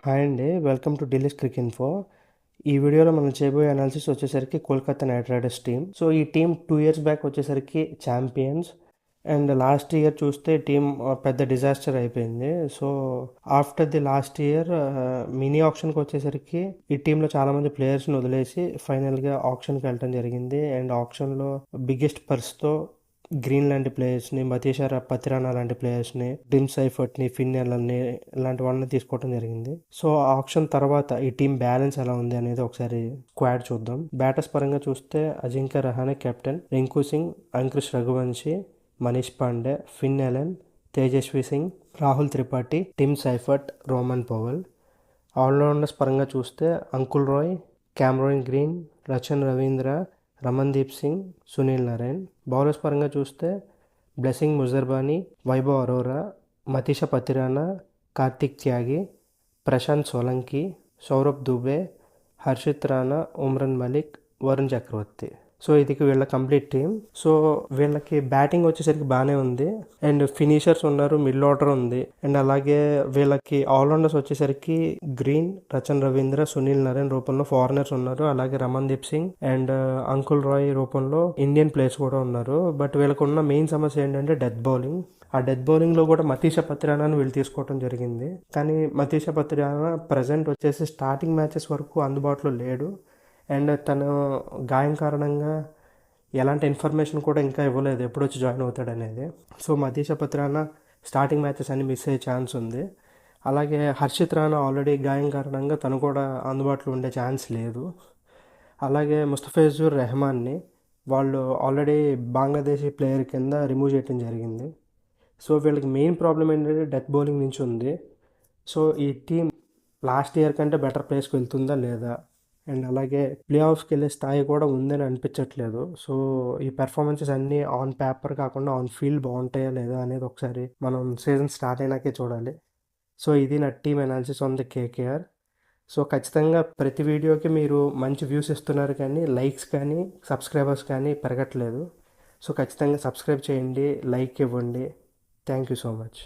Hi అండి. Welcome to Delhi's crick info. ఈ వీడియోలో మనం చేయబోయే అనాలిసిస్ వచ్చేసరికి Kolkata Knight Riders team. So ఈ టీం 2 ఇయర్స్ బ్యాక్ వచ్చేసరికి ఛాంపియన్స్ అండ్ లాస్ట్ ఇయర్ చూస్తే టీం పెద్ద డిజాస్టర్ అయిపోయింది. So after the last year mini ఆప్షన్కి వచ్చేసరికి ఈ టీంలో చాలామంది ప్లేయర్స్ని వదిలేసి ఫైనల్గా ఆప్షన్కి వెళ్ళడం జరిగింది. అండ్ ఆప్షన్లో బిగ్గెస్ట్ పర్స్తో గ్రీన్ లాంటి ప్లేయర్స్ని, మతీషా పతిరానా లాంటి ప్లేయర్స్ని, టిమ్ సైఫర్ట్ని, ఫిన్నెల్ని ఇలాంటి వాళ్ళని తీసుకోవడం జరిగింది. సో ఆప్షన్ తర్వాత ఈ టీం బ్యాలెన్స్ ఎలా ఉంది అనేది ఒకసారి స్క్వాడ్ చూద్దాం. బ్యాటర్స్ పరంగా చూస్తే Ajinkya Rahane captain, Rinku Singh, Ankush Raghuvanshi, Manish Pandey, Finn Allen, Tejasvi Singh, Rahul Tripathi, Tim Seifert, Rovman Powell. Allrounders పరంగా చూస్తే Anukul Roy, Cameron Green, Rachin Ravindra, Ramandeep Singh, Sunil Narine. Bowlers పరంగా చూస్తే Blessing Muzarabani, Vaibhav Arora, Matheesha Pathirana, Kartik Tyagi, Prashant Solanki, Saurabh Dubey, Harshit Rana, Umran Malik, Varun Chakravarthy. So ఇది వీళ్ళ కంప్లీట్ టీం. సో వీళ్ళకి బ్యాటింగ్ వచ్చేసరికి బాగానే ఉంది అండ్ ఫినిషర్స్ ఉన్నారు, మిడిల్ ఆర్డర్ ఉంది. అండ్ అలాగే వీళ్ళకి ఆల్రౌండర్స్ వచ్చేసరికి గ్రీన్, రచన్ రవీంద్ర, సునీల్ నరేన్ రూపంలో ఫారినర్స్ ఉన్నారు. అలాగే రమన్దీప్ సింగ్ అండ్ అంకుల్ రాయ్ రూపంలో ఇండియన్ ప్లేయర్స్ కూడా ఉన్నారు. బట్ వీళ్ళకు ఉన్న మెయిన్ సమస్య ఏంటంటే డెత్ బౌలింగ్. ఆ డెత్ బౌలింగ్లో కూడా మతీషా పతిరానాని వీళ్ళు తీసుకోవడం జరిగింది. కానీ మతీషా పతిరానా ప్రజెంట్ వచ్చేసి స్టార్టింగ్ మ్యాచెస్ వరకు అందుబాటులో లేడు. అండ్ తను గాయం కారణంగా ఎలాంటి ఇన్ఫర్మేషన్ కూడా ఇంకా ఇవ్వలేదు ఎప్పుడు వచ్చి జాయిన్ అవుతాడనేది. So Matheesha Pathirana starting matches అన్ని మిస్ అయ్యే ఛాన్స్ ఉంది. అలాగే హర్షిత్ రాణా ఆల్రెడీ గాయం కారణంగా తను కూడా అందుబాటులో ఉండే ఛాన్స్ లేదు. అలాగే ముస్తఫిజుర్ రెహమాన్ని వాళ్ళు ఆల్రెడీ బంగ్లాదేశీ ప్లేయర్ కింద రిమూవ్ చేయడం జరిగింది. సో వీళ్ళకి మెయిన్ ప్రాబ్లం ఏంటంటే డెత్ బౌలింగ్ నుంచి ఉంది. సో ఈ టీం లాస్ట్ ఇయర్ కంటే బెటర్ ప్లేస్కి వెళ్తుందా లేదా, అండ్ అలాగే ప్లే ఆఫ్స్కి వెళ్ళే స్థాయి కూడా ఉందని అనిపించట్లేదు. సో ఈ పెర్ఫార్మెన్సెస్ అన్నీ ఆన్ పేపర్ కాకుండా ఆన్ ఫీల్డ్ బాగుంటాయా లేదా అనేది ఒకసారి మనం సీజన్ స్టార్ట్ అయినాకే చూడాలి. సో ఇది నా team analysis on the KKR. So ఖచ్చితంగా ప్రతి వీడియోకి మీరు మంచి వ్యూస్ ఇస్తున్నారు కానీ లైక్స్ కానీ సబ్స్క్రైబర్స్ కానీ పెరగట్లేదు. సో ఖచ్చితంగా సబ్స్క్రైబ్ చేయండి, లైక్ ఇవ్వండి. Thank you so much.